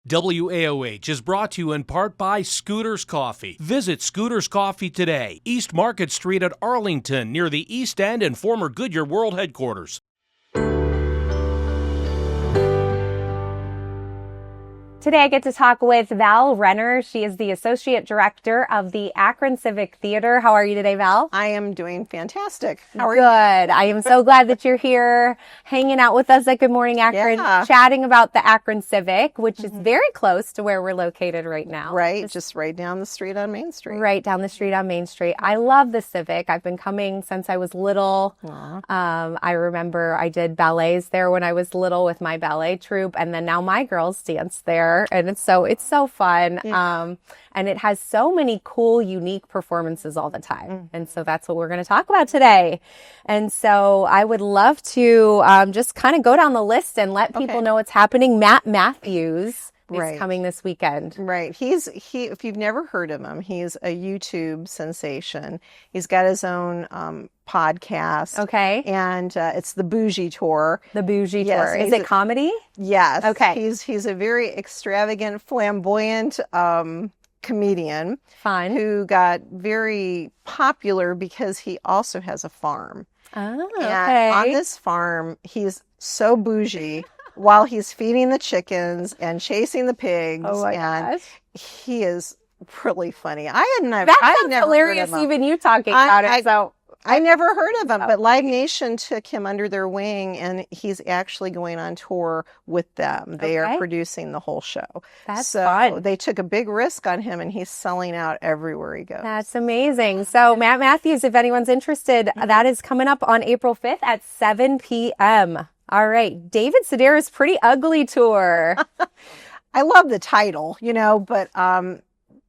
WAOH is brought to you in part by Scooters Coffee. Visit Scooters Coffee today, East Market Street at Arlington, near the East End and former Goodyear World Headquarters. Today I get to talk with Val Renner. She is the Associate Director of the Akron Civic Theater. How are you today, Val? I am doing fantastic. How are you? Good. I am so glad that you're here hanging out with us at Good Morning Akron, chatting about the Akron Civic, which is very close to where we're located right now. Right, just right down the street on Main Street. Right down the street on Main Street. I love the Civic. I've been coming since I was little. I remember I did ballets there when I was little with my ballet troupe, and then now my girls dance there. And it's so fun. Yeah. And it has so many cool, unique performances all the time. And so that's what we're going to talk about today. And so I would love to just kind of go down the list and let people know what's happening. Matt Matthews is coming this weekend. Right. He, if you've never heard of him, he's a YouTube sensation. He's got his own podcast. Okay. And it's the Bougie Tour. The Bougie Tour. Is it comedy? Yes. Okay. He's a very extravagant, flamboyant comedian. Fun. Who got very popular because he also has a farm. Oh, and okay. on this farm, he's so bougie while he's feeding the chickens and chasing the pigs. Oh my gosh. He is really funny. I had never hilarious, heard of him. Even you talking about it. I never heard of him, but Live Nation took him under their wing, and he's actually going on tour with them. They are producing the whole show. That's fun. They took a big risk on him, and he's selling out everywhere he goes. That's amazing. So Matt Matthews, if anyone's interested, that is coming up on April 5th at 7 p.m. All right. David Sedaris' Pretty Ugly Tour. I love the title, but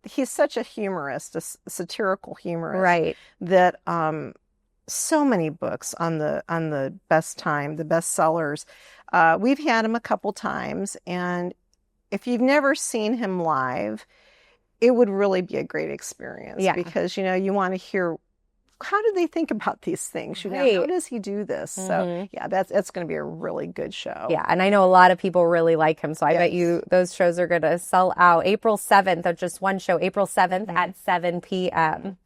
he's such a humorist, a satirical humorist. Right. That so many books on the best sellers. We've had him a couple times, and if you've never seen him live, it would really be a great experience. Yeah. Because you want to hear, how do they think about these things? How does he do this? So yeah, that's going to be a really good show. Yeah, and I know a lot of people really like him, so I bet you those shows are going to sell out. April 7th, or just one show, April 7th at 7 p.m.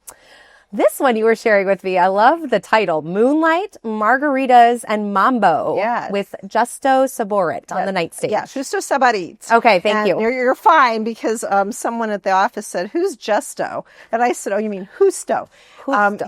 This one you were sharing with me, I love the title, Moonlight, Margaritas, and Mambo with Justo Saborit on the night stage. Yeah, Justo Saborit. Okay, thank you. You're fine, because someone at the office said, who's Justo? And I said, oh, you mean Justo.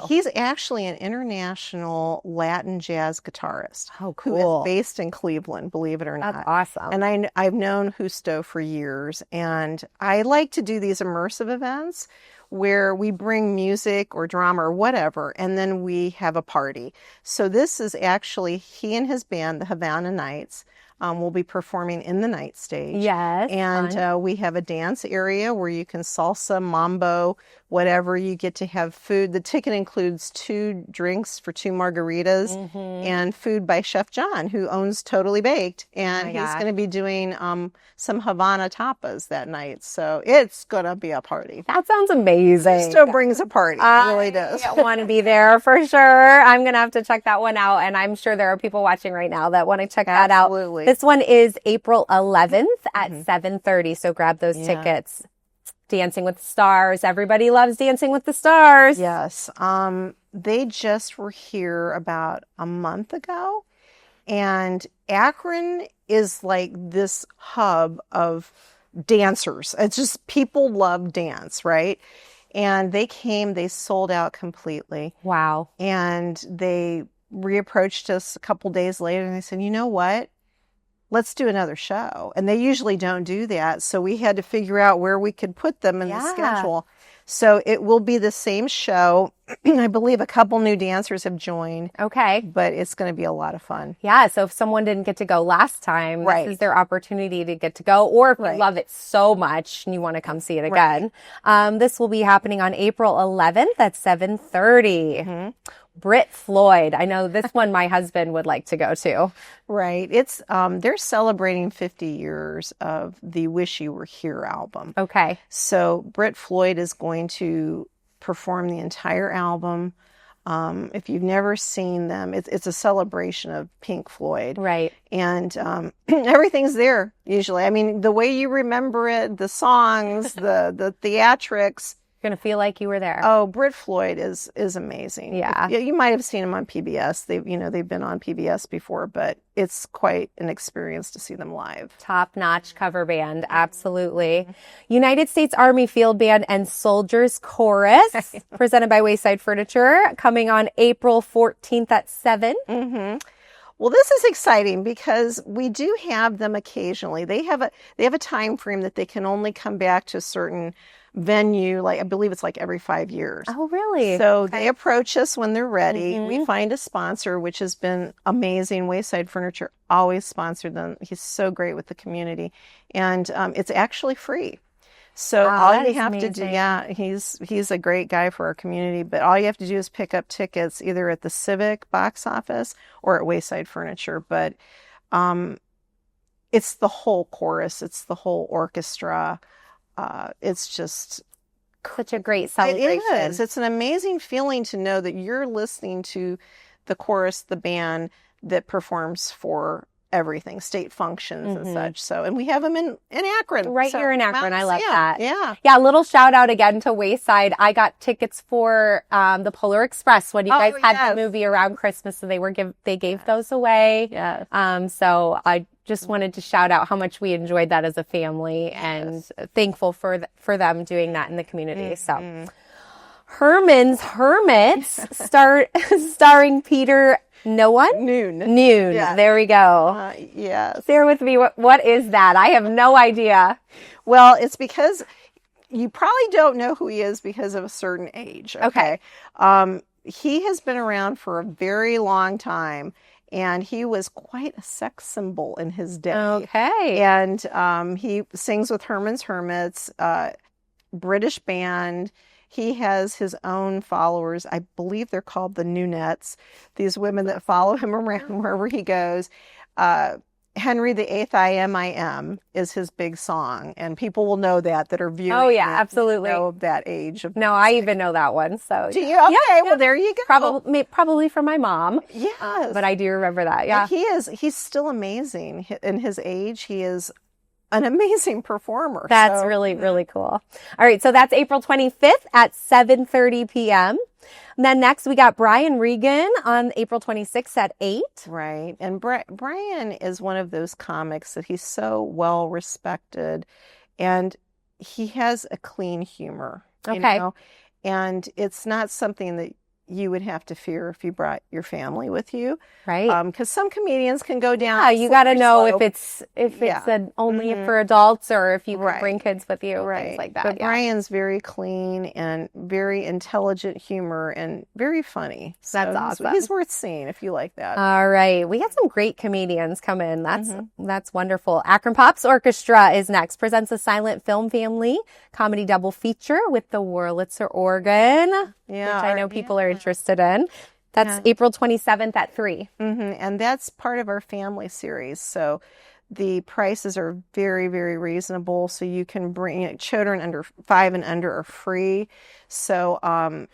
He's actually an international Latin jazz guitarist. Oh, cool. Who is based in Cleveland, believe it or not. That's awesome. And I've known Justo for years, and I like to do these immersive events where we bring music or drama or whatever, and then we have a party. So this is actually, he and his band, the Havana Nights, will be performing in the night stage. Yes. And we have a dance area where you can salsa, mambo, whatever. You get to have food. The ticket includes 2 drinks for 2 margaritas and food by Chef John, who owns Totally Baked. And he's going to be doing some Havana tapas that night. So it's going to be a party. That sounds amazing. Still brings a party. It really does. I want to be there for sure. I'm going to have to check that one out. And I'm sure there are people watching right now that want to check that out. Absolutely. This one is April 11th at 7:30. So grab those tickets. Dancing with the Stars. Everybody loves Dancing with the Stars. Yes. They just were here about a month ago. And Akron is like this hub of dancers. It's just, people love dance, right? And they came, they sold out completely. Wow. And they reapproached us a couple days later, and they said, you know what? Let's do another show. And they usually don't do that. So we had to figure out where we could put them in the schedule. So it will be the same show. I believe a couple new dancers have joined. Okay. But it's going to be a lot of fun. Yeah. So if someone didn't get to go last time, this is their opportunity to get to go. Or if you love it so much and you want to come see it again. This will be happening on April 11th at 7:30. Britt Floyd. I know this one my husband would like to go to. Right. It's they're celebrating 50 years of the Wish You Were Here album. Okay. So Britt Floyd is going to perform the entire album. If you've never seen them, it's a celebration of Pink Floyd. Right. And everything's there usually. I mean, the way you remember it, the songs, the theatrics. You're going to feel like you were there. Oh, Brit Floyd is amazing. Yeah. You might have seen them on PBS. They've been on PBS before, but it's quite an experience to see them live. Top-notch cover band, absolutely. United States Army Field Band and Soldiers Chorus, presented by Wayside Furniture, coming on April 14th at 7. Mm-hmm. Well, this is exciting because we do have them occasionally. They have a time frame that they can only come back to a certain venue, like I believe it's like every 5 years. Oh, really? So they approach us when they're ready. We find a sponsor, which has been amazing. Wayside Furniture always sponsored them. He's so great with the community, and it's actually free. So all you have to do, he's a great guy for our community, but all you have to do is pick up tickets either at the Civic box office or at Wayside Furniture. But it's the whole chorus, it's the whole orchestra. It's just such a great celebration. It is. It's an amazing feeling to know that you're listening to the chorus, the band that performs for everything, state functions and such. So, and we have them in Akron. Right here in Akron. I love that. Yeah. Yeah. Little shout out again to Wayside. I got tickets for the Polar Express when you guys had the movie around Christmas, so they gave those away. Yes. So I just wanted to shout out how much we enjoyed that as a family and thankful for them doing that in the community. So Herman's Hermits starring Peter Noone. Yeah. There we go. Yes. Share with me, what is that? I have no idea. Well, it's because you probably don't know who he is because of a certain age. Okay. He has been around for a very long time, and he was quite a sex symbol in his day. Okay. And he sings with Herman's Hermits, British band. He has his own followers. I believe they're called the Nunettes, these women that follow him around wherever he goes. Henry VIII I.M. is his big song, and people will know that are viewing. Oh, yeah, absolutely. Know that age. No, I even know that one. So do you? Okay, well, there you go. Probably from my mom. Yes. But I do remember that, yeah. And he's still amazing. In his age, he is an amazing performer. That's really, really cool. All right, so that's April 25th at 7:30 p.m. And then next we got Brian Regan on April 26th at 8. Right. And Brian is one of those comics that he's so well respected, and he has a clean humor. Okay. You know? And it's not something that you would have to fear if you brought your family with you. Right. Because some comedians can go down. Yeah, you got to know if it's only for adults or if you can bring kids with you, things like that. But Brian's very clean and very intelligent humor and very funny. So that's awesome. He's worth seeing if you like that. All right. We got some great comedians come in. That's wonderful. Akron Pops Orchestra is next. Presents a silent film family comedy double feature with the Wurlitzer organ. Yeah, which I know people are interested in. That's April 27th at 3. And that's part of our family series. So the prices are very, very reasonable. So you can bring children under 5 and under are free. So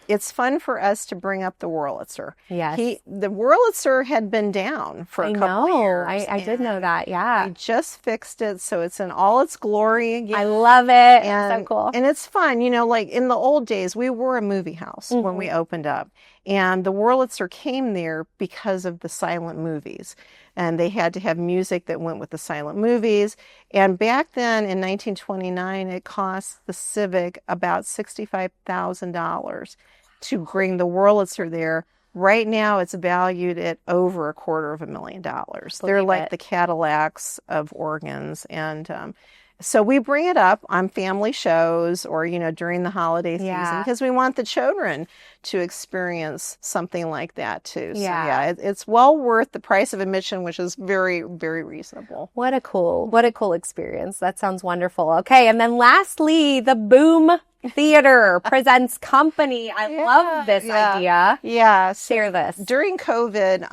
it's fun for us to bring up the Wurlitzer. Yes. The Wurlitzer had been down for a couple of years. I did know that. Yeah. We just fixed it. So it's in all its glory again. I love it. It's so cool. And it's fun. You know, like in the old days, we were a movie house when we opened up. And the Wurlitzer came there because of the silent movies. And they had to have music that went with the silent movies. And back then in 1929, it cost the Civic about $65,000 to bring the Wurlitzer there. Right now, it's valued at over $250,000. They're like the Cadillacs of organs. And so we bring it up on family shows or, during the holiday season because we want the children to experience something like that too. Yeah. So it's well worth the price of admission, which is very, very reasonable. What a cool experience. That sounds wonderful. Okay. And then lastly, the Boom Theater presents Company. I love this idea. Yeah. Share this. During COVID,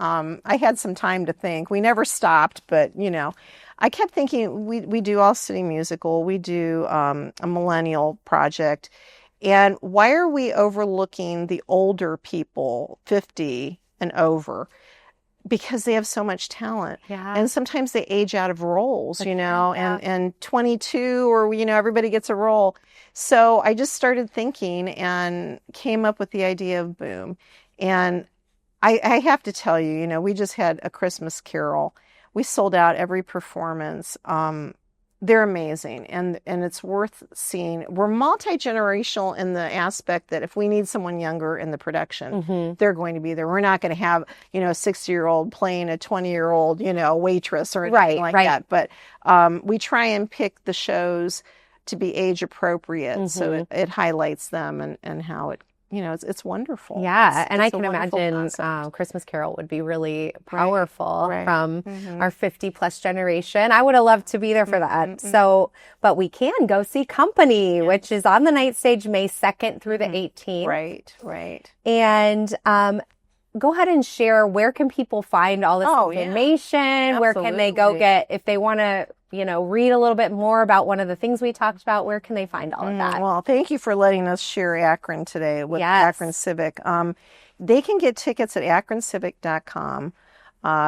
I had some time to think. We never stopped, but I kept thinking we do All City Musical, we do a Millennial Project, And why are we overlooking the older people, 50 and over? Because they have so much talent. Yeah. And sometimes they age out of roles, and 22 or, everybody gets a role. So I just started thinking and came up with the idea of Boom. And I have to tell you, we just had a Christmas Carol. We sold out every performance. They're amazing, and it's worth seeing. We're multi-generational in the aspect that if we need someone younger in the production, they're going to be there. We're not going to have, a 60-year-old playing a 20-year-old, waitress or anything like that. But we try and pick the shows to be age appropriate, so it highlights them and how it. It's wonderful. Yeah, and I it's can imagine Christmas Carol would be really powerful from our 50-plus generation. I would have loved to be there for that. So, but we can go see Company, which is on the night stage May 2nd through the 18th. Right. And go ahead and share, where can people find all this information? Yeah. Where can they go get, if they want to, read a little bit more about one of the things we talked about, where can they find all of that? Well, thank you for letting us share Akron today with Akron Civic. They can get tickets at akroncivic.com.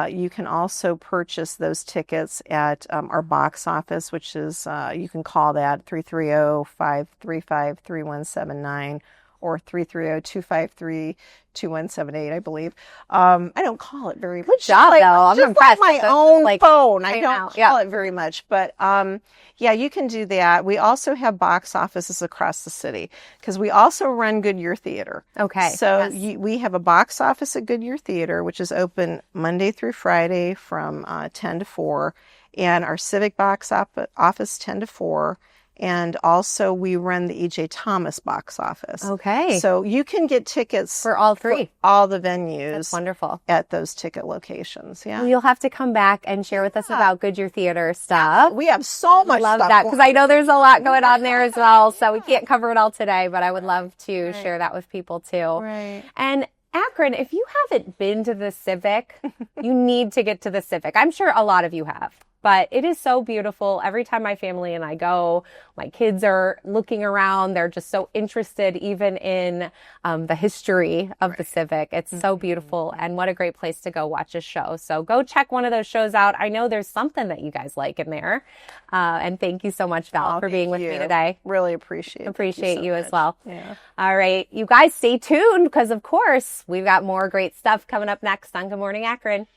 You can also purchase those tickets at our box office, which is, you can call that 330-535-3179 or 330-253-2178, I believe. I don't call it very much. Good job, though. I'm impressed. Like my own phone. I don't Yeah. call it very much. But you can do that. We also have box offices across the city because we also run Goodyear Theater. Okay. So we have a box office at Goodyear Theater, which is open Monday through Friday from 10 to 4, and our Civic box office 10 to 4. And also we run the E.J. Thomas box office. Okay. So you can get tickets for all three. For all the venues. That's wonderful. At those ticket locations. Yeah. Well, you'll have to come back and share with us about Goodyear Theater stuff. We have so much love stuff. That because I know there's a lot going on there as well. So we can't cover it all today, but I would love to share that with people too. Right. And Akron, if you haven't been to the Civic, you need to get to the Civic. I'm sure a lot of you have. But it is so beautiful. Every time my family and I go, my kids are looking around. They're just so interested even in the history of the Civic. It's so beautiful, and what a great place to go watch a show. So go check one of those shows out. I know there's something that you guys like in there. And thank you so much, Val, for being with me today. Really appreciate you as well. Yeah. All right. You guys stay tuned because, of course, we've got more great stuff coming up next on Good Morning Akron.